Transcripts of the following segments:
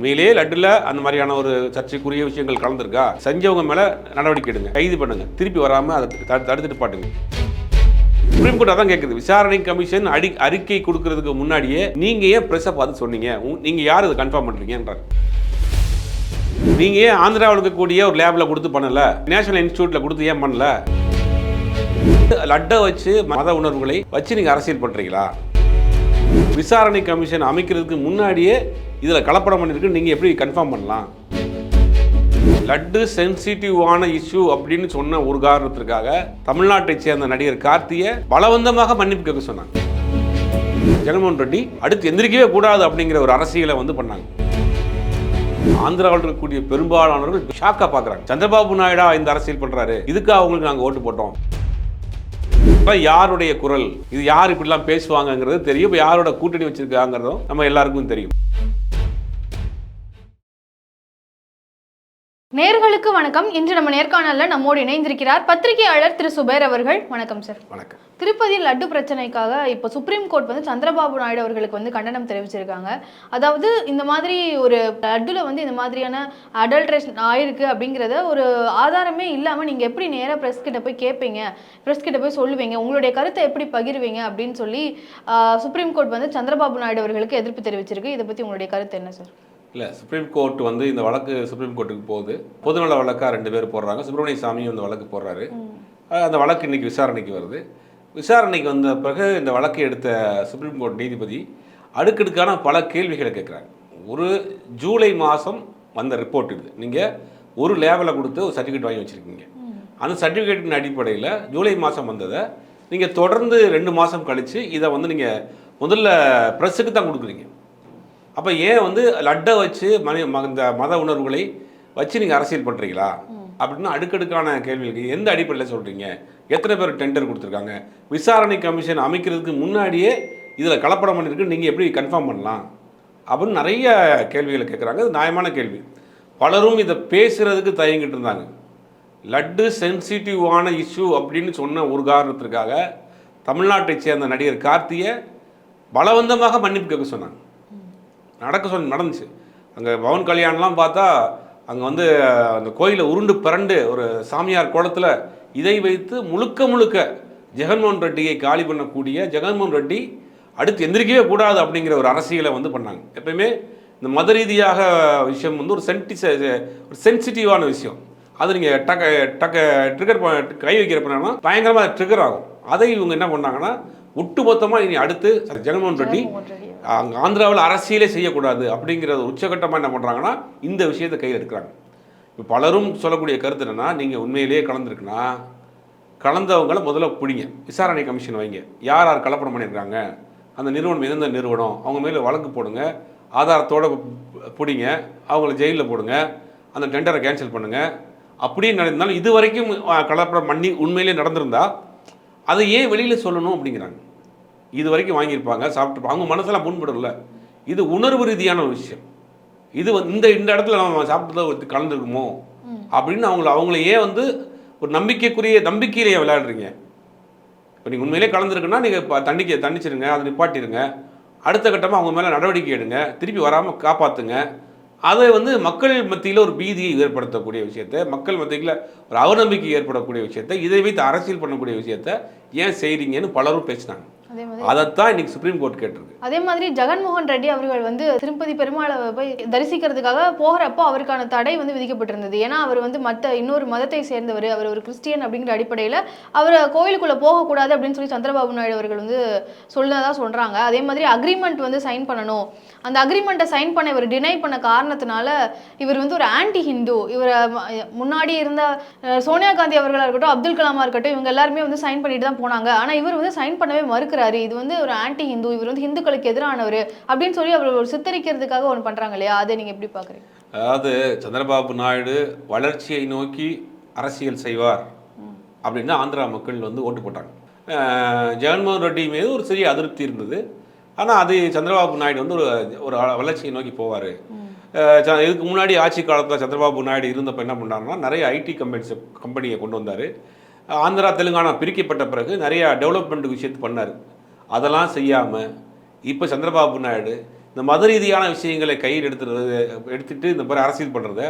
உண்மையிலேயே லட்டுல அந்த மாதிரியான ஒரு சர்ச்சைக்குரிய விஷயங்கள் கலந்துருக்கா, செஞ்சவங்க மேல நடவடிக்கை எடுங்க, கைது பண்ணுங்க, திருப்பி வராம அதை தடுத்துட்டு பாட்டுங்க. சுப்ரீம் கோர்ட் அதான் கேட்குது. விசாரணை கமிஷன் அறிக்கை கொடுக்கறதுக்கு முன்னாடியே நீங்க ஏன் பிரஸ்ஸை பார்த்து சொன்னீங்க, நீங்க யார் இதை கன்ஃபார்ம் பண்றீங்கன்றார். நீங்க ஏன் ஆந்திராவில் இருக்கக்கூடிய ஒரு லேப்ல கொடுத்து பண்ணல, நேஷனல் இன்ஸ்டிடியூட்ல கொடுத்து ஏன் பண்ணல? லட்டை வச்சு மத உணர்வுகளை வச்சு நீங்க அரசியல் பண்றீங்களா? விசாரணை கமிஷன் அமைக்கிறதுக்கு முன்னாடியே இதுல கலப்படம் பண்ணிருக்கு, நீங்க எப்படி கன்ஃபார்ம் பண்ணலாம்? லட்டு சென்சிட்டிவான இஷ்யூ அப்படின்னு சொன்ன ஒரு காரணத்திற்காக தமிழ்நாட்டை சேர்ந்த நடிகர் கார்த்தியை பலவந்தமாக மன்னிப்பு கேட்க சொன்னாங்க. ஜெகன்மோகன் ரெட்டி அடுத்து எந்திரிக்கவே கூடாது அப்படிங்கிற ஒரு அரசியலை பண்ணாங்க. ஆந்திராவில் இருக்கக்கூடிய பெரும்பாலானவர்கள் ஷாக்கா பார்க்குறாங்க. சந்திரபாபு நாயுடா இந்த அரசியல் பண்றாரு, இதுக்கு அவங்களுக்கு நாங்கள் ஓட்டு போட்டோம். யாருடைய குரல் இது, யார் இப்படிலாம் பேசுவாங்கிறது தெரியும். இப்போ யாரோட கூட்டணி வச்சிருக்காங்கிறதும் நம்ம எல்லாருக்கும் தெரியும். நேர்களுக்கு வணக்கம். இன்று நம்ம நேர்காணல்ல நம்மோடு இணைந்திருக்கிறார் பத்திரிகையாளர் திரு சுபேர் அவர்கள். வணக்கம் சார். வணக்கம். திருப்பதி லட்டு பிரச்சனைக்காக இப்போ சுப்ரீம் கோர்ட் சந்திரபாபு நாயுடு அவர்களுக்கு கண்டனம் தெரிவிச்சிருக்காங்க. அதாவது இந்த மாதிரி ஒரு லட்டுல இந்த மாதிரியான அடல்ட்ரேஷன் ஆயிருக்கு அப்படிங்கிறத ஒரு ஆதாரமே இல்லாம நீங்க எப்படி நேரா பிரஸ் கிட்ட போய் கேட்பீங்க, பிரஸ் கிட்ட போய் சொல்லுவீங்க, உங்களுடைய கருத்தை எப்படி பகிர்வீங்க அப்படின்னு சொல்லி சுப்ரீம் கோர்ட் சந்திரபாபு நாயுடு அவர்களுக்கு எதிர்ப்பு தெரிவிச்சிருக்கு. இதை பத்தி உங்களுடைய கருத்து என்ன சார்? இல்லை, சுப்ரீம் கோர்ட் இந்த வழக்கு சுப்ரீம் கோர்ட்டுக்கு போகுது. பொதுநல வழக்காக 2 பேர் போடுறாங்க. சுப்பிரமணிய சாமியும் இந்த வழக்கு போடுறாரு. அந்த வழக்கு இன்னைக்கு விசாரணைக்கு வருது. விசாரணைக்கு வந்த பிறகு இந்த வழக்கை எடுத்த சுப்ரீம் கோர்ட் நீதிபதி அடுக்கடுக்கான பல கேள்விகளை கேட்குறாங்க. ஒரு ஜூலை மாதம் வந்த ரிப்போர்ட் இது. நீங்கள் ஒரு லேவலில் கொடுத்து ஒரு சர்டிஃபிகேட் வாங்கி வச்சுருக்கீங்க. அந்த சர்டிஃபிகேட்டின் அடிப்படையில் ஜூலை மாதம் வந்ததை நீங்கள் தொடர்ந்து 2 மாதம் கழித்து இதை நீங்கள் முதல்ல ப்ரெஸ்ஸுக்கு தான் கொடுக்குறீங்க. அப்போ ஏன் லட்டை வச்சு இந்த மத உணர்வுகளை வச்சு நீங்கள் அரசியல் பண்ணுறீங்களா அப்படின்னு அடுக்கடுக்கான கேள்விகளுக்கு எந்த அடிப்படையில் சொல்கிறீங்க? எத்தனை பேர் டெண்டர் கொடுத்துருக்காங்க? விசாரணை கமிஷன் அமைக்கிறதுக்கு முன்னாடியே இதில் கலப்படம் பண்ணியிருக்கு, நீங்கள் எப்படி கன்ஃபார்ம் பண்ணலாம் அப்படின்னு நிறைய கேள்விகளை கேட்குறாங்க. அது நியாயமான கேள்வி. பலரும் இதை பேசுகிறதுக்கு தயங்கிட்டு இருந்தாங்க. லட்டு சென்சிட்டிவான இஷ்யூ அப்படின்னு சொன்ன ஒரு காரணத்திற்காக தமிழ்நாட்டை சேர்ந்த நடிகர் கார்த்தியை பலவந்தமாக மன்னிப்பு கேட்க சொன்னாங்க. நடந்துச்சு. அங்கே பவன் கல்யாணம்லாம் பார்த்தா அங்கே அந்த கோயிலை உருண்டு பிறண்டு ஒரு சாமியார் கோலத்தில் இதை வைத்து முழுக்க ஜெகன்மோகன் ரெட்டியை காலி பண்ணக்கூடிய ஜெகன்மோகன் ரெட்டி அடுத்து எந்திரிக்கவே கூடாது அப்படிங்கிற ஒரு அரசியலை பண்ணாங்க. எப்பயுமே இந்த மத ரீதியாக விஷயம் ஒரு சென்சிட்டிவான விஷயம். அது நீங்கள் ட்ரிகர் கை வைக்கிறப்பனா பயங்கரமாக ட்ரிகர் ஆகும். அதை இவங்க என்ன பண்ணாங்கன்னா ஒட்டுமொத்தமாக இனி அடுத்து ஜெகன்மோகன் ரெட்டி அங்கே ஆந்திராவில் அரசியலே செய்யக்கூடாது அப்படிங்கிறத உச்சகட்டமாக என்ன பண்ணுறாங்கன்னா இந்த விஷயத்தை கையில் எடுக்கிறாங்க. இப்போ பலரும் சொல்லக்கூடிய கருத்து என்னென்னா, நீங்கள் உண்மையிலேயே கலந்துருக்குன்னா கலந்தவங்களை முதல்ல பிடிங்க, விசாரணை கமிஷன் வைங்க, யார் யார் கலப்படம் பண்ணியிருக்காங்க, அந்த நிறுவனம் எந்தெந்த நிறுவனம், அவங்க மேலே வழக்கு போடுங்க, ஆதாரத்தோடு பிடிங்க, அவங்கள ஜெயிலில் போடுங்க, அந்த டெண்டரை கேன்சல் பண்ணுங்கள். அப்படியே நடந்தாலும் இது வரைக்கும் கலப்படம் பண்ணி உண்மையிலே நடந்திருந்தா அதை ஏன் வெளியில் சொல்லணும் அப்படிங்கிறாங்க. இது வரைக்கும் வாங்கியிருப்பாங்க, சாப்பிட்டு அவங்க மனசெல்லாம் புண்படல. இது உணர்வு ரீதியான ஒரு விஷயம். இது இந்த இடத்துல நம்ம சாப்பிட்டு கலந்துருக்குமோ அப்படின்னு அவங்கள ஏன் ஒரு நம்பிக்கையிலேயே விளையாடுறீங்க. இப்போ நீங்கள் உண்மையிலே கலந்துருக்குன்னா நீங்கள் தண்டிச்சிருங்க, அதை நிப்பாட்டிடுங்க. அடுத்த கட்டமாக அவங்க மேலே நடவடிக்கை எடுங்க, திருப்பி வராமல் காப்பாற்றுங்க. அதை மக்கள் மத்தியில் ஒரு பீதியை ஏற்படுத்தக்கூடிய விஷயத்தை, மக்கள் மத்தியில் ஒரு அவநம்பிக்கை ஏற்படக்கூடிய விஷயத்தை, இதை வைத்து அரசியல் பண்ணக்கூடிய விஷயத்தை ஏன் செய்கிறீங்கன்னு பலரும் பேசினாங்க. அதைத்தான் இன்னைக்கு சுப்ரீம் கோர்ட் கேட்டிருக்கு. அதே மாதிரி ஜெகன்மோகன் ரெட்டி அவர்கள் திருப்பதி பெருமாளை போய் தரிசிக்கிறதுக்காக போகிறப்போ அவருக்கான தடை விதிக்கப்பட்டிருந்தது. ஏன்னா அவர் மற்ற இன்னொரு மதத்தை சேர்ந்தவர், அவர் ஒரு கிறிஸ்டியன் அப்படிங்கிற அடிப்படையில் அவர் கோயிலுக்குள்ளே போகக்கூடாது அப்படின்னு சொல்லி சந்திரபாபு நாயுடு அவர்கள் சொன்னதா சொல்கிறாங்க. அதே மாதிரி அக்ரிமெண்ட் சைன் பண்ணணும், அந்த அக்ரிமெண்ட்டை சைன் பண்ண இவர் டினை பண்ண காரணத்தினால இவர் ஒரு ஆன்டி ஹிந்து. இவர் முன்னாடி இருந்த சோனியா காந்தி அவர்களாக இருக்கட்டும், அப்துல் கலாமா இருக்கட்டும், இவங்க எல்லாருமே சைன் பண்ணிட்டு தான் போனாங்க. ஆனால் இவர் சைன் பண்ணவே மறுக்கிறார். இது ஒரு ஆன்டி ஹிந்து, இவர் ஹிந்துக்களுக்கு எதிரானவர் அப்படின்னு சொல்லி அவர் ஒரு சித்தரிக்கிறதுக்காக ஒன்று பண்றாங்க இல்லையா? அதை நீங்க எப்படி பாக்குறீங்க? அதாவது சந்திரபாபு நாயுடு வளர்ச்சியை நோக்கி அரசியல் செய்வார் அப்படின்னு ஆந்திரா மக்கள் ஓட்டு போட்டாங்க. ஜெகன்மோகன் ரெட்டி மீது ஒரு சிறிய அதிருப்தி இருந்தது. ஆனால் அது சந்திரபாபு நாயுடு ஒரு வளர்ச்சியை நோக்கி போவார். இதுக்கு முன்னாடி ஆட்சி காலத்தில் சந்திரபாபு நாயுடு இருந்தப்போ என்ன பண்ணாருன்னா நிறைய ஐடி கம்பெனியை கொண்டு வந்தார். ஆந்திரா தெலுங்கானா பிரிக்கப்பட்ட பிறகு நிறையா டெவலப்மெண்ட் விஷயத்து பண்ணார். அதெல்லாம் செய்யாமல் இப்போ சந்திரபாபு நாயுடு இந்த மத ரீதியான விஷயங்களை கையில் எடுத்துட்டு இந்த மாதிரி அரசியல் பண்ணுறத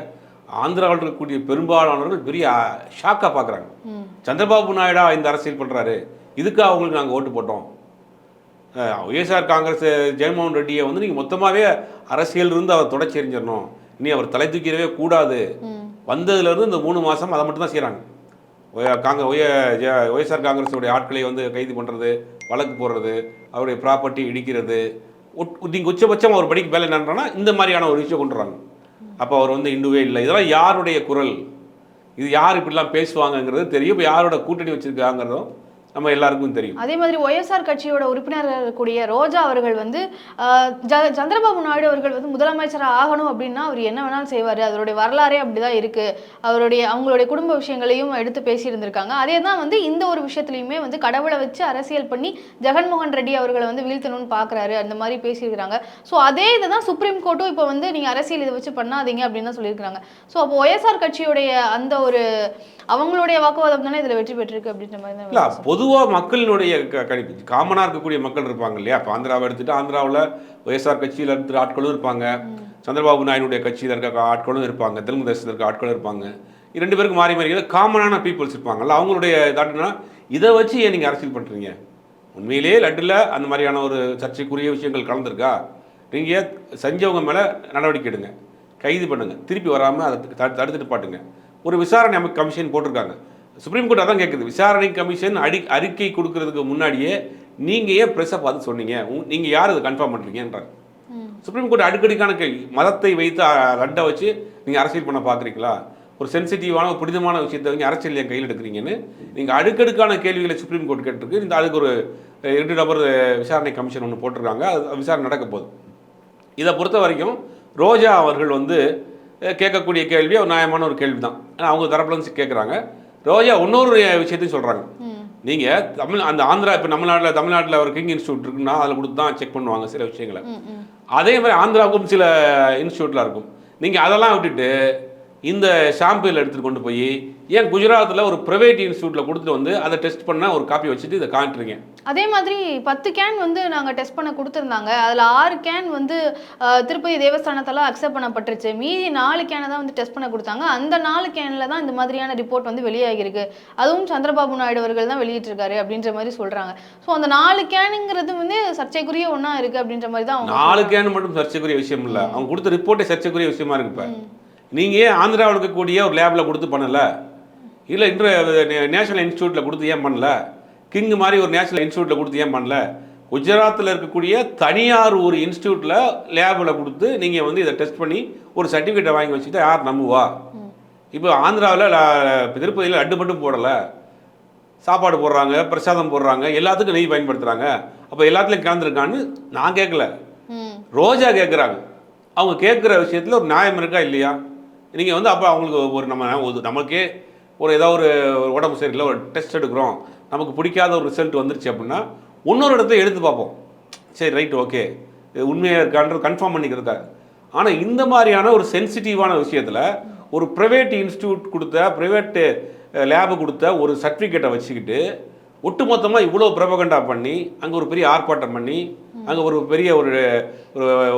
ஆந்திராவில் இருக்கக்கூடிய பெரும்பாலானவர்கள் பெரிய ஷாக்காக பார்க்குறாங்க. சந்திரபாபு நாயுடா இந்த அரசியல் பண்ணுறாரு, இதுக்கு அவங்களுக்கு நாங்கள் ஓட்டு போட்டோம். ஒய்எஸ்ஆர் காங்கிரஸ் ஜெகன்மோகன் ரெட்டியை வந்து நீங்கள் மொத்தமாகவே அரசியல் இருந்து அவர் தொடச்சி எறிஞ்சிடணும், இனி அவர் தலை தூக்கிடவே கூடாது. வந்ததுலேருந்து இந்த 3 மாதம் அதை மட்டும் தான் செய்கிறாங்க. ஒய்எஸ்ஆர் காங்கிரஸுடைய ஆட்களை வந்து கைது பண்ணுறது, வழக்கு போடுறது, அவருடைய ப்ராப்பர்ட்டி இடிக்கிறது. நீங்கள் உச்சபட்சம் அவர் படிக்க வேலை என்னன்றான்னா இந்த மாதிரியான ஒரு விஷயம் கொண்டு வராங்க. அப்போ அவர் வந்து இந்துவே இல்லை. இதெல்லாம் யாருடைய குரல், இது யார் இப்படிலாம் பேசுவாங்கங்கிறது தெரியும். இப்போ யாரோட கூட்டணி வச்சுருக்காங்கிறதும் நம்ம எல்லாருக்கும் தெரியும். அதே மாதிரி ஒய்எஸ்ஆர் கட்சியோட உறுப்பினர்கள் இருக்கக்கூடிய ரோஜா அவர்கள் வந்து சந்திரபாபு நாயுடு அவர்கள் வந்து முதலமைச்சராக ஆகணும் அப்படின்னா அவர் என்ன வேணாலும் செய்வார், அவருடைய வரலாறே அப்படிதான் இருக்கு, அவங்களுடைய குடும்ப விஷயங்களையும் எடுத்து பேசியிருந்திருக்காங்க. அதே தான் வந்து இந்த ஒரு விஷயத்துலையுமே வந்து கடவுளை வச்சு அரசியல் பண்ணி ஜெகன்மோகன் ரெட்டி அவர்களை வந்து வீழ்த்தணும்னு பார்க்குறாரு, அந்த மாதிரி பேசியிருக்கிறாங்க. ஸோ அதே இதை தான் சுப்ரீம் கோர்ட்டும் இப்போ வந்து நீங்கள் அரசியல் இதை வச்சு பண்ணாதீங்க அப்படின்னு தான் சொல்லியிருக்காங்க. ஸோ அப்போ ஒய்எஸ்ஆர் கட்சியுடைய அந்த ஒரு அவங்களுடைய வாக்குவாதம் தானே இதில் வெற்றி பெற்றிருக்கு அப்படின்ற மாதிரி தான். பொதுவாக மக்களினுடைய கணிப்பு காமனாக இருக்கக்கூடிய மக்கள் இருப்பாங்க இல்லையா. இப்போ ஆந்திராவை எடுத்துகிட்டு ஆந்திராவில் ஒய்எஸ்ஆர் கட்சியில் இருக்கிற ஆட்களும் இருப்பாங்க, சந்திரபாபு நாயுடைய கட்சியில் இருக்க ஆட்களும் இருப்பாங்க, தெலுங்கு தேசத்தில் இருக்க ஆட்களும் இருப்பாங்க. 2 பேருக்கு மாறி மாறி காமனான பீப்புள்ஸ் இருப்பாங்கல்ல. அவங்களுடைய தாட்டுனா இதை வச்சு ஏன் நீங்கள் அரசியல் பண்ணுறீங்க, உண்மையிலேயே லட்டில் அந்த மாதிரியான ஒரு சர்ச்சைக்குரிய விஷயங்கள் கலந்துருக்கா, நீங்கள் செஞ்சவங்க மேலே நடவடிக்கை எடுங்க, கைது பண்ணுங்கள், திருப்பி வராமல் அதை தடுத்துட்டு பாட்டுங்க. ஒரு விசாரணை கமிஷன் போட்டிருக்காங்க. சுப்ரீம் கோர்ட் அதான் கேட்குது, விசாரணை கமிஷன் அறிக்கை கொடுக்கறதுக்கு முன்னாடியே நீங்கள் ஏன் ப்ரெஸ்ஸை பார்த்து சொன்னீங்க, நீங்கள் யார் அதை கன்ஃபார்ம் பண்ணுறீங்கன்றாங்க. சுப்ரீம் கோர்ட் அடிக்கடிக்கான கேள்வி. மதத்தை வைத்து லட்டை வச்சு நீங்கள் அரசியல் பண்ண பார்க்குறீங்களா, ஒரு சென்சிட்டிவான ஒரு புனிதமான விஷயத்தை வந்து அரசியல் என் கையில் எடுக்கிறீங்கன்னு நீங்கள் அடுக்கடுக்கான கேள்விகளை சுப்ரீம் கோர்ட் கேட்டிருக்கு. இந்த அதுக்கு ஒரு 2 நபர் விசாரணை கமிஷன் ஒன்று போட்டிருக்காங்க. அது விசாரணை நடக்க போகுது. இதை பொறுத்த வரைக்கும் ரோஜா அவர்கள் வந்து கேட்கக்கூடிய கேள்வி ஒரு நியாயமான ஒரு கேள்வி தான். அவங்க தரப்புலேருந்து கேட்குறாங்க. ரோஜா இன்னொரு விஷயத்தையும் சொல்கிறாங்க, நீங்கள் அந்த ஆந்திரா இப்போ தமிழ்நாட்டில் ஒரு கிங் இன்ஸ்டியூட் இருக்குன்னா அதில் கொடுத்து தான் செக் பண்ணுவாங்க சில விஷயங்களை. அதே மாதிரி ஆந்திராவுக்கும் சில இன்ஸ்டியூட்லாம் இருக்கும். நீங்கள் அதெல்லாம் விட்டுட்டு இந்த சாம்பிள் எடுத்துகிட்டு கொண்டு போய் ஏன் குஜராத்தில் ஒரு ப்ரைவேட் இன்ஸ்டியூட்டில் கொடுத்துட்டு வந்து அதை டெஸ்ட் பண்ண ஒரு காப்பி வச்சுட்டு இதை காட்டுறீங்க. அதே மாதிரி 10 கேன் வந்து நாங்கள் டெஸ்ட் பண்ண கொடுத்துருந்தாங்க, அதில் 6 கேன் வந்து திருப்பதி தேவஸ்தானத்தால் அக்செப்ட் பண்ணப்பட்டுருச்சு, மீதி 4 கேனை தான் வந்து டெஸ்ட் பண்ண கொடுத்தாங்க. அந்த 4 கேனில் தான் இந்த மாதிரியான ரிப்போர்ட் வந்து வெளியாகிருக்கு, அதுவும் சந்திரபாபு நாயுடு அவர்கள் தான் வெளியிட்டிருக்காரு அப்படின்ற மாதிரி சொல்கிறாங்க. ஸோ அந்த 4 கேனுங்கிறது வந்து சர்ச்சைக்குரிய ஒன்றா இருக்குது அப்படின்ற மாதிரி தான். 4 கேன் மட்டும் சர்ச்சைக்குரிய விஷயம் இல்லை, அவங்க கொடுத்த ரிப்போர்ட்டே சர்ச்சைக்குரிய விஷயமா இருக்கு. இப்போ நீங்கள் ஏன் ஆந்திராவில் இருக்கக்கூடிய ஒரு லேபில் கொடுத்து பண்ணலை, இல்லை இன்று நேஷனல் இன்ஸ்டியூட்டில் கொடுத்து ஏன் பண்ணல, கிங் மாதிரி ஒரு நேஷனல் இன்ஸ்டியூட்டில் கொடுத்து ஏன் பண்ணல, குஜராத்தில் இருக்கக்கூடிய தனியார் ஒரு இன்ஸ்டியூட்டில் லேபில் கொடுத்து நீங்கள் வந்து இதை டெஸ்ட் பண்ணி ஒரு சர்டிஃபிகேட்டை வாங்கி வச்சுட்டா யார் நம்புவா? இப்போ ஆந்திராவில் திருப்பதியில் லட்டு மட்டும் போடலை, சாப்பாடு போடுறாங்க, பிரசாதம் போடுறாங்க, எல்லாத்துக்கும் நெய் பயன்படுத்துகிறாங்க, அப்போ எல்லாத்துலேயும் கலந்துருக்கான்னு நான் கேட்கல, ரோஜா கேட்குறாங்க. அவங்க கேட்குற விஷயத்தில் ஒரு நியாயம் இருக்கா இல்லையா? நீங்கள் வந்து அப்போ அவங்களுக்கு ஒரு நமக்கே ஒரு ஏதாவது ஒரு உடம்பு சரியில்லை, ஒரு டெஸ்ட் எடுக்கிறோம், நமக்கு பிடிக்காத ஒரு ரிசல்ட் வந்துருச்சு அப்படின்னா இன்னொரு இடத்த எடுத்து பார்ப்போம், சரி ரைட் ஓகே இது உண்மையாக இருக்கான்றது கன்ஃபார்ம் பண்ணிக்கிறதுக்காக. ஆனால் இந்த மாதிரியான ஒரு சென்சிட்டிவான விஷயத்தில் ஒரு ப்ரைவேட் இன்ஸ்டியூட் கொடுத்த ப்ரைவேட் லேபு கொடுத்த ஒரு சர்டிஃபிகேட்டை வச்சுக்கிட்டு ஒட்டுமொத்தமாக இவ்வளோ பிரபகண்டா பண்ணி அங்கே ஒரு பெரிய ஆர்ப்பாட்டம் பண்ணி அங்கே ஒரு பெரிய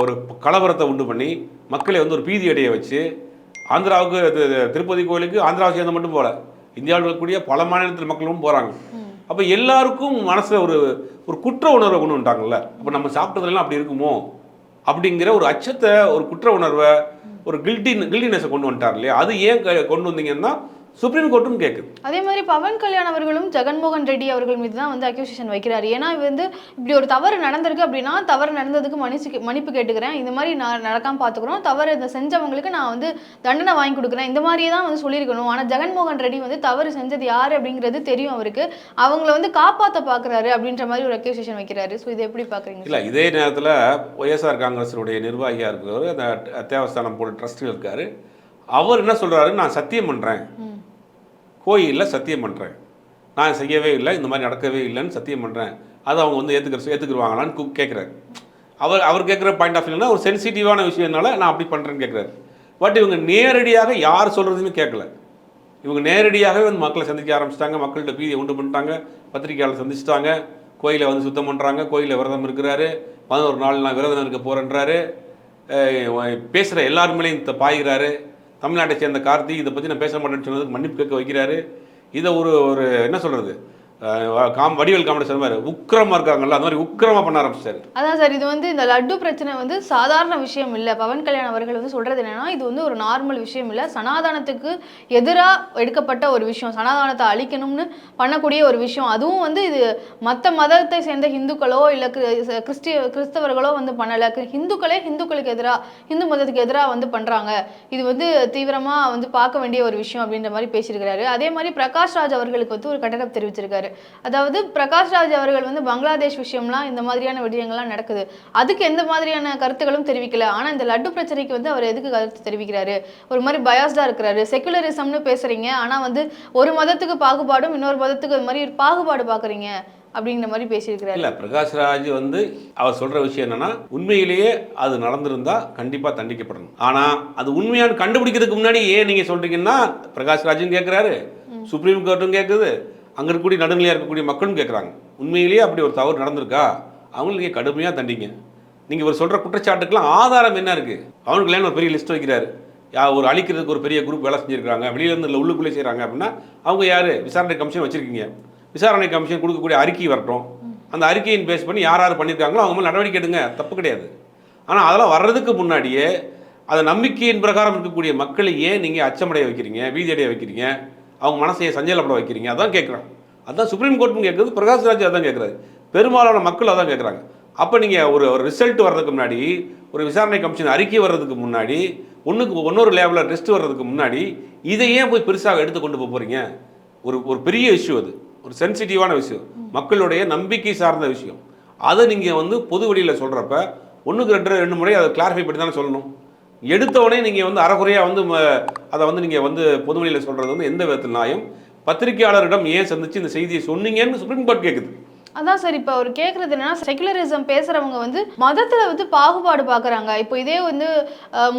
ஒரு கலவரத்தை உண்டு பண்ணி மக்களை வந்து ஒரு பீதி அடைய வச்சு ஆந்திராவுக்கு திருப்பதி கோயிலுக்கு ஆந்திராவை சேர்ந்த மட்டும் போகல, இந்தியாவில் இருக்கக்கூடிய பல மாநிலத்தில் மக்களும் போகிறாங்க. அப்போ எல்லாருக்கும் மனசில் ஒரு குற்ற உணர்வை கொண்டு வந்துட்டாங்கல்ல. அப்போ நம்ம சாப்பிட்டதுலாம் அப்படி இருக்குமோ அப்படிங்கிற ஒரு அச்சத்தை, ஒரு குற்ற உணர்வை, ஒரு கில்டினஸை கொண்டு வந்துட்டார் இல்லையா? அது ஏன் கொண்டு வந்தீங்கன்னா சுப்ரீம் கோர்ட்டும் கேட்குது. அதே மாதிரி பவன் கல்யாண் அவர்களும் ஜெகன்மோகன் ரெட்டி அவர்கள் மீது தான் வந்து அக்யூசேஷன் வைக்கிறாரு. ஏன்னா வந்து இப்படி ஒரு தவறு நடந்திருக்கு அப்படின்னா தவறு நடந்ததுக்கு மன்னிப்பு கேட்டுக்கிறேன், இந்த மாதிரி நான் நடக்காமல் பார்த்துக்கிறோம், தவறு இதை செஞ்சவங்களுக்கு நான் வந்து தண்டனை வாங்கி கொடுக்குறேன், இந்த மாதிரியே தான் வந்து சொல்லியிருக்கணும். ஆனால் ஜெகன்மோகன் ரெட்டி வந்து தவறு செஞ்சது யார் அப்படிங்கிறது தெரியும் அவருக்கு, அவங்கள வந்து காப்பாற்ற பார்க்குறாரு அப்படின்ற மாதிரி ஒரு அக்யூசேஷன் வைக்கிறாரு. ஸோ இதை எப்படி பார்க்குறீங்க? இல்லை, இதே நேரத்தில் ஒய்எஸ்ஆர் காங்கிரஸினுடைய நிர்வாகியாக இருக்கிறவர், அந்த தேவஸ்தானம் போல ட்ரஸ்டில் இருக்கார், அவர் என்ன சொல்கிறாரு, நான் சத்தியம் பண்ணுறேன், கோயிலில் சத்தியம் பண்ணுறேன், நான் செய்யவே இல்லை, இந்த மாதிரி நடக்கவே இல்லைன்னு சத்தியம் பண்ணுறேன், அதை அவங்க வந்து ஏற்றுக்குருவாங்களான்னு கேட்குறாரு. அவர் கேட்குற பாயிண்ட் ஆஃப் வியூனா ஒரு சென்சிட்டிவான விஷயம்னால நான் அப்படி பண்ணுறேன்னு கேட்குறாரு. பட் இவங்க நேரடியாக யார் சொல்கிறதுன்னு கேட்கல, இவங்க நேரடியாகவே வந்து மக்களை சந்திக்க ஆரம்பிச்சிட்டாங்க, மக்கள்கிட்ட பீதியை உண்டு பண்ணிட்டாங்க, பத்திரிகையாளர் சந்திச்சிட்டாங்க, கோயிலை வந்து சுத்தம் பண்ணுறாங்க, கோயிலில் விரதம் இருக்கிறாரு, 11 நாள் நான் விரதம் இருக்க போகிறேன்றாரு, பேசுகிற எல்லாருமேலையும் பாய்கிறாரு. தமிழ்நாட்டை சேர்ந்த கார்த்தி இதை பற்றி நான் பேச மாட்டேன்னு சொன்னதுக்கு மன்னிப்பு கேட்க வைக்கிறாரு. இதை ஒரு ஒரு என்ன சொல்கிறது, வடிவேல் காமெடி சொன்ன மாதிரி உக்கிரமா இருக்காங்கல்ல, அந்த மாதிரி உக்கிரமா பண்ண ஆரம்பிச்சாரு. அதான் சார், இது வந்து இந்த லட்டு பிரச்சனை வந்து சாதாரண விஷயம் இல்லை. பவன் கல்யாண் அவர்கள் வந்து சொல்றது என்னன்னா, இது வந்து ஒரு நார்மல் விஷயம் இல்லை, சனாதானத்துக்கு எதிராக எடுக்கப்பட்ட ஒரு விஷயம், சனாதானத்தை அழிக்கணும்னு பண்ணக்கூடிய ஒரு விஷயம். அதுவும் வந்து இது மற்ற மதத்தை சேர்ந்த ஹிந்துக்களோ இல்லை கிறிஸ்தவர்களோ வந்து பண்ணலை, ஹிந்துக்களுக்கு எதிராக, ஹிந்து மதத்துக்கு எதிராக வந்து பண்றாங்க. இது வந்து தீவிரமா வந்து பார்க்க வேண்டிய ஒரு விஷயம் அப்படின்ற மாதிரி பேசியிருக்கிறாரு. அதே மாதிரி பிரகாஷ் ராஜ் அவர்களுக்கு வந்து ஒரு கண்டனம் தெரிவிச்சிருக்காரு. அதாவது பிரகாஷ் ராஜ் அவர்கள் வந்து பங்களாதேஷ் விஷயம்லாம் இந்த மாதிரியான விடயங்கள்லாம் நடக்குது, அதுக்கு எந்த மாதிரியான கருத்துக்களும் தெரிவிக்கல. ஆனா இந்த லட்டு பிரச்சனைக்கு வந்து அவர் எதுக்கு கருத்து தெரிவிக்கிறாரு, ஒரு மாதிரி பயாஸ்டா இருக்கிறாரு. செகுலரிசம்னு பேசுறீங்க, ஆனா வந்து ஒரு மதத்துக்கு பாகுபாடும் இன்னொரு மதத்துக்கு இது மாதிரி பாகுபாடு பாக்குறீங்க அப்படிங்கிற மாதிரி பேசியிருக்கிறாரு. இல்லை, பிரகாஷ் ராஜ் வந்து அவர் சொல்கிற விஷயம் என்னன்னா, உண்மையிலேயே அது நடந்திருந்தா கண்டிப்பாக தண்டிக்கப்படணும். ஆனால் அது உண்மையான கண்டுபிடிக்கிறதுக்கு முன்னாடி ஏன் நீங்கள் சொல்கிறீங்கன்னா, பிரகாஷ் ராஜும் கேட்குறாரு, சுப்ரீம் கோர்ட்டும் கேட்குது, அங்கே இருக்கக்கூடிய நடுநிலையாக இருக்கக்கூடிய மக்களும் கேட்குறாங்க. உண்மையிலேயே அப்படி ஒரு தவறு நடந்திருக்கா, அவங்களுக்கு நீங்கள் கடுமையாக தண்டிங்க. நீங்கள் இவர் சொல்கிற குற்றச்சாட்டுக்கெல்லாம் ஆதாரம் என்ன இருக்குது? அவனுக்குலாம் ஒரு பெரிய லிஸ்ட் வைக்கிறாரு, ஒரு அழிக்கிறதுக்கு ஒரு பெரிய குரூப் வேலை செஞ்சுருக்காங்க, வெளியிலேருந்து இல்லை உள்ளுக்குள்ளே செய்கிறாங்க அப்படின்னா அவங்க யார்? விசாரணை கமிஷன் வச்சுருக்கீங்க, விசாரணை கமிஷன் கொடுக்கக்கூடிய அறிக்கை வரட்டும், அந்த அறிக்கையின் பேஸ் பண்ணி யார் யார் பண்ணியிருக்காங்களோ அவங்க மேலே நடவடிக்கை எடுங்க, தப்பு கிடையாது. ஆனால் அதெல்லாம் வர்றதுக்கு முன்னாடியே அதை நம்பிக்கையின் பிரகாரம் இருக்கக்கூடிய மக்களை ஏன் நீங்கள் அச்சமடைய வைக்கிறீங்க, பீதியடைய வைக்கிறீங்க, அவங்க மனசையை சஞ்சலப்பட வைக்கிறீங்க? அதான் கேட்குறான். அதுதான் சுப்ரீம் கோர்ட்டும் கேட்குறது, பிரகாஷ் ராஜ் அதான் கேட்குறாரு, பெரும்பாலான மக்கள் அதான் கேட்குறாங்க. அப்போ நீங்கள் ஒரு ரிசல்ட் வர்றதுக்கு முன்னாடி, ஒரு விசாரணை கமிஷன் அறிக்கை வர்றதுக்கு முன்னாடி, ஒன்னொரு லேபில் டெஸ்ட் வர்றதுக்கு முன்னாடி இதை ஏன் போய் பெருசாக எடுத்து கொண்டு போகிறீங்க? ஒரு பெரிய இஷ்யூ, அது ஒரு சென்சிட்டிவான விஷயம், மக்களுடைய நம்பிக்கை சார்ந்த விஷயம். அதை நீங்கள் வந்து பொது வழியில் சொல்கிறப்ப ஒன்றுக்கு ரெண்டு முறை அதை கிளாரிஃபை பண்ணி தானே சொல்லணும். எடுத்தவொடனே நீங்கள் வந்து அறகுறையாக வந்து அதை வந்து நீங்கள் வந்து பொது வழியில் சொல்கிறது வந்து எந்த விதத்தில் நியாயம்? பத்திரிகையாளரிடம் ஏன் சந்திச்சு இந்த செய்தியை சொன்னீங்கன்னு சுப்ரீம் கோர்ட் கேட்குது. அதான் சார், இப்போ அவர் கேட்குறது என்னன்னா, செகுலரிசம் பேசுகிறவங்க வந்து மதத்தில் வந்து பாகுபாடு பார்க்குறாங்க. இப்போ இதே வந்து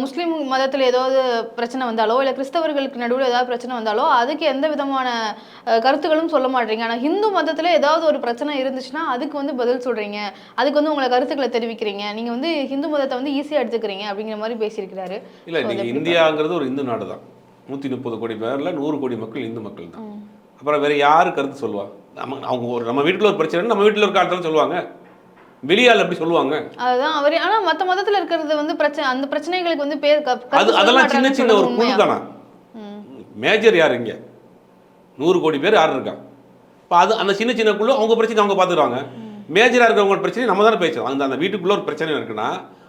முஸ்லீம் மதத்தில் ஏதாவது பிரச்சனை வந்தாலோ இல்லை கிறிஸ்தவர்களுக்கு நடுவில் ஏதாவது பிரச்சனை வந்தாலோ அதுக்கு எந்த விதமான கருத்துக்களும் சொல்ல மாட்டீங்க. ஆனால் ஹிந்து மதத்தில் ஏதாவது ஒரு பிரச்சனை இருந்துச்சுன்னா அதுக்கு வந்து பதில் சொல்கிறீங்க, அதுக்கு வந்து உங்களை கருத்துக்களை தெரிவிக்கிறீங்க, நீங்கள் வந்து ஹிந்து மதத்தை வந்து ஈஸியாக எடுத்துக்கிறீங்க அப்படிங்கிற மாதிரி பேசியிருக்கிறாரு. இல்லை, நீங்கள் இந்தியாங்கிறது ஒரு இந்து நாடு தான், 130 கோடி பேரில் 100 கோடி மக்கள் இந்து மக்கள் தான். அப்புறம் வேறு யார் கருத்து சொல்லுவா? நம்ம வீட்டில் ஒரு பிரச்சனை நம்ம வீட்டில் இருக்க ஆட்கள் சொல்லுவாங்க, வெளியால் எப்படி சொல்லுவாங்க? அதுதான் அவர். ஆனால் மற்ற மதத்தில் இருக்கிறது வந்து பிரச்சனை, அந்த பிரச்சனைகளுக்கு வந்து பேர் அதெல்லாம் சின்ன சின்ன ஒரு குழு தானா? மேஜர் யார்? இங்கே 100 கோடி பேர் யார் இருக்கா? இப்போ அந்த சின்ன சின்ன குழு அவங்க பிரச்சனை அவங்க பார்த்துருவாங்க. மேஜராக இருக்கிறவங்க பிரச்சனை நம்ம தானே பேசுவோம். அந்த வீட்டுக்குள்ளே ஒரு பிரச்சனை இருக்குன்னா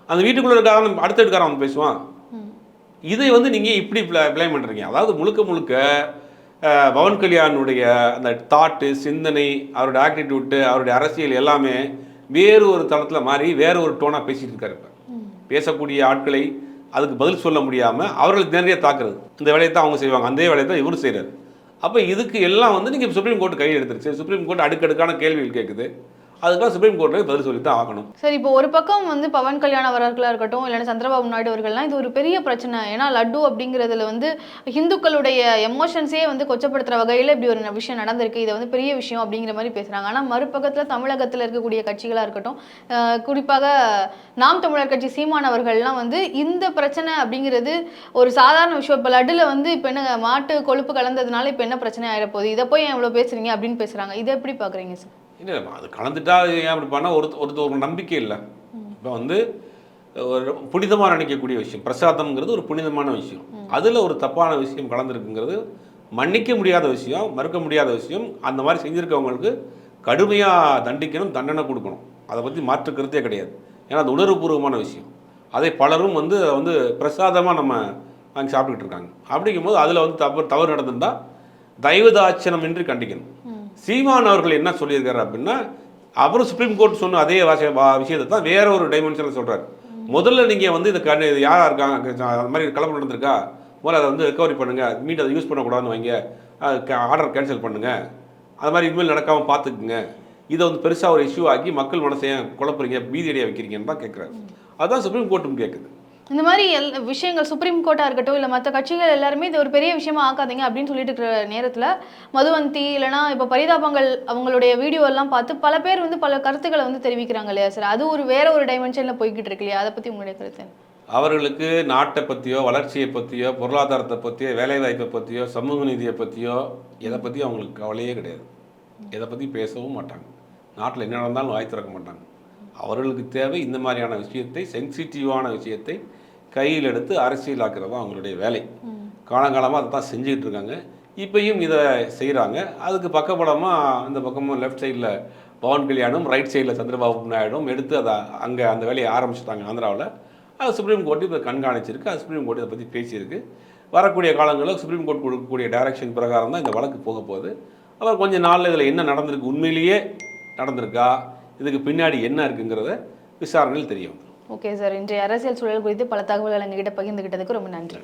அந்த வீட்டுக்குள்ளே இருக்காங்க அடுத்த வீட்டுக்காரன் வந்து பேசுவான். இதை வந்து நீங்கள் இப்படி பிளேம் பண்ணுறீங்க. அதாவது முழுக்க பவன் கல்யாணுடைய அந்த தாட்டு, சிந்தனை, அவருடைய ஆட்டிடியூட்டு, அவருடைய அரசியல் எல்லாமே வேறு ஒரு தளத்தில் மாறி வேறு ஒரு டோனாக பேசிகிட்டு இருக்காரு. இப்போ பேசக்கூடிய ஆட்களை அதுக்கு பதில் சொல்ல முடியாமல் அவர்களுக்கு நேரடியாக தாக்குறது, இந்த வேலையை தான் அவங்க செய்வாங்க, அந்த வேலையை தான் இவரும் செய்கிறாரு. அப்போ இதுக்கு எல்லாம் வந்து நீங்கள் சுப்ரீம் கோர்ட் கையில் எடுத்துருச்சு. சுப்ரீம் கோர்ட் அடுக்கடுக்கான கேள்விகள் கேட்குது, அதுக்கெல்லாம் சுப்ரீம் கோர்ட்டில் பதில் சொல்லி தான் ஆகணும். சரி, இப்போ ஒரு பக்கம் வந்து பவன் கல்யாண் அவர்களாக இருக்கட்டும், இல்லைன்னா சந்திரபாபு நாயுடு அவர்கள்லாம் இது ஒரு பெரிய பிரச்சனை. ஏன்னா லட்டு அப்படிங்கிறதுல வந்து ஹிந்துக்களுடைய எமோஷன்ஸே வந்து கொச்சப்படுத்துகிற வகையில் இப்படி ஒரு விஷயம் நடந்திருக்கு, இதை வந்து பெரிய விஷயம் அப்படிங்கிற மாதிரி பேசுகிறாங்க. ஆனால் மறுபக்கத்தில் தமிழகத்தில் இருக்கக்கூடிய கட்சிகளாக இருக்கட்டும், குறிப்பாக நாம் தமிழர் கட்சி சீமான் அவர்கள்லாம் வந்து இந்த பிரச்சனை அப்படிங்கிறது ஒரு சாதாரண விஷயம், இப்போ லட்டுல வந்து இப்போ என்ன மாட்டு கொழுப்பு கலந்ததுனால இப்போ என்ன பிரச்சனை ஆகிடப்போகுது, இதை போய் எவ்வளோ பேசுகிறீங்க அப்படின்னு பேசுகிறாங்க. இதை எப்படி பார்க்குறீங்க சார்? இல்லை, அது கலந்துட்டா ஏன் அப்படி பண்ணால் ஒரு நம்பிக்கை இல்லை. இப்போ வந்து ஒரு புனிதமாக நினைக்கக்கூடிய விஷயம், பிரசாதம்ங்கிறது ஒரு புனிதமான விஷயம், அதில் ஒரு தப்பான விஷயம் கலந்துருக்குங்கிறது மன்னிக்க முடியாத விஷயம், மறுக்க முடியாத விஷயம். அந்த மாதிரி செஞ்சுருக்கவங்களுக்கு கடுமையாக தண்டிக்கணும், தண்டனை கொடுக்கணும். அதை பற்றி மாற்று கருத்தே கிடையாது. ஏன்னா அது உணர்வுபூர்வமான விஷயம். அதை பலரும் வந்து அதை வந்து பிரசாதமாக நம்ம வாங்கி சாப்பிட்டுக்கிட்டு இருக்காங்க. அப்படிங்கும்போது அதில் வந்து தவறு நடந்திருந்தால் தயவுதாட்சணம் இன்றி கண்டிக்கணும். சீமான் அவர்கள் என்ன சொல்லியிருக்காரு அப்படின்னா, அப்புறம் சுப்ரீம் கோர்ட் சொன்ன அதே விஷயத்தை தான் வேற ஒரு டைமென்ஷனில் சொல்கிறார். முதல்ல நீங்கள் வந்து இது யாராக இருக்காங்க, அந்த மாதிரி கலப்பு நடந்திருக்கா, முதல்ல அதை வந்து ரெக்கவரி பண்ணுங்கள், மீண்டும் அதை யூஸ் பண்ணக்கூடாதுன்னு வைங்க, ஆர்டர் கேன்சல் பண்ணுங்கள், அது மாதிரி இனிமேல் நடக்காமல் பார்த்துக்குங்க, இதை வந்து பெருசாக ஒரு இஷ்யூ ஆக்கி மக்கள் மனசையும் குழப்புறீங்க, பீதியடைய வைக்கிறீங்கன்னு தான் கேட்குறாரு. அதுதான் சுப்ரீம் கோர்ட்டும் கேட்குது. இந்த மாதிரி விஷயங்கள் சுப்ரீம் கோர்ட்டாக இருக்கட்டும் இல்லை மற்ற கட்சிகள் எல்லாருமே இது ஒரு பெரிய விஷயமா ஆக்காதீங்க அப்படின்னு சொல்லிட்டு இருக்கிற நேரத்தில் மதுவந்தி இல்லைனா இப்போ பரிதாபங்கள் அவங்களுடைய வீடியோ எல்லாம் பார்த்து பல பேர் வந்து பல கருத்துக்களை வந்து தெரிவிக்கிறாங்க இல்லையா சார்? அது ஒரு வேற ஒரு டைமென்ஷனில் போய்கிட்டு இருக்கு இல்லையா? அதை பற்றி உங்களுடைய கருத்து? அவர்களுக்கு நாட்டை பற்றியோ வளர்ச்சியை பற்றியோ பொருளாதாரத்தை பற்றியோ வேலைவாய்ப்பை பற்றியோ சமூக நீதியை பற்றியோ எதை பற்றியும் அவங்களுக்கு கவலையே கிடையாது. எதை பற்றி பேசவும் மாட்டாங்க. நாட்டில் என்ன நடந்தாலும் வாய் திறக்க மாட்டாங்க. அவர்களுக்கு தேவை இந்த மாதிரியான விஷயத்தை, சென்சிட்டிவான விஷயத்தை கையில் எடுத்து அரசியலாக்குறது தான் அவங்களுடைய வேலை. காலங்காலமாக அதை தான் செஞ்சுக்கிட்டு இருக்காங்க. இப்பயும் இதை செய்கிறாங்க. அதுக்கு பக்கபலமாக இந்த பக்கமும் லெஃப்ட் சைடில் பவன் கல்யாணும், ரைட் சைடில் சந்திரபாபு நாயுடும் எடுத்து அதை அங்கே அந்த வேலையை ஆரம்பிச்சிட்டாங்க ஆந்திராவில். அது சுப்ரீம் கோர்ட்டு இப்போ கண்காணிச்சிருக்கு. அது சுப்ரீம் கோர்ட் இதை பற்றி பேசியிருக்கு. வரக்கூடிய காலங்களில் சுப்ரீம் கோர்ட் கொடுக்கக்கூடிய டைரக்ஷன் பிரகாரம் தான் இந்த வழக்கு போக போகுது. அப்புறம் கொஞ்சம் நாளில் இதில் என்ன நடந்திருக்கு, உண்மையிலேயே நடந்திருக்கா, இதுக்கு பின்னாடி என்ன இருக்குங்கிறத விசாரணையில் தெரிய வந்துடும். ஓகே சார், இன்றைய அரசியல் சூழல் குறித்து பல தகவல்கள் எங்ககிட்ட பகிர்ந்துகிட்டதுக்கு ரொம்ப நன்றி.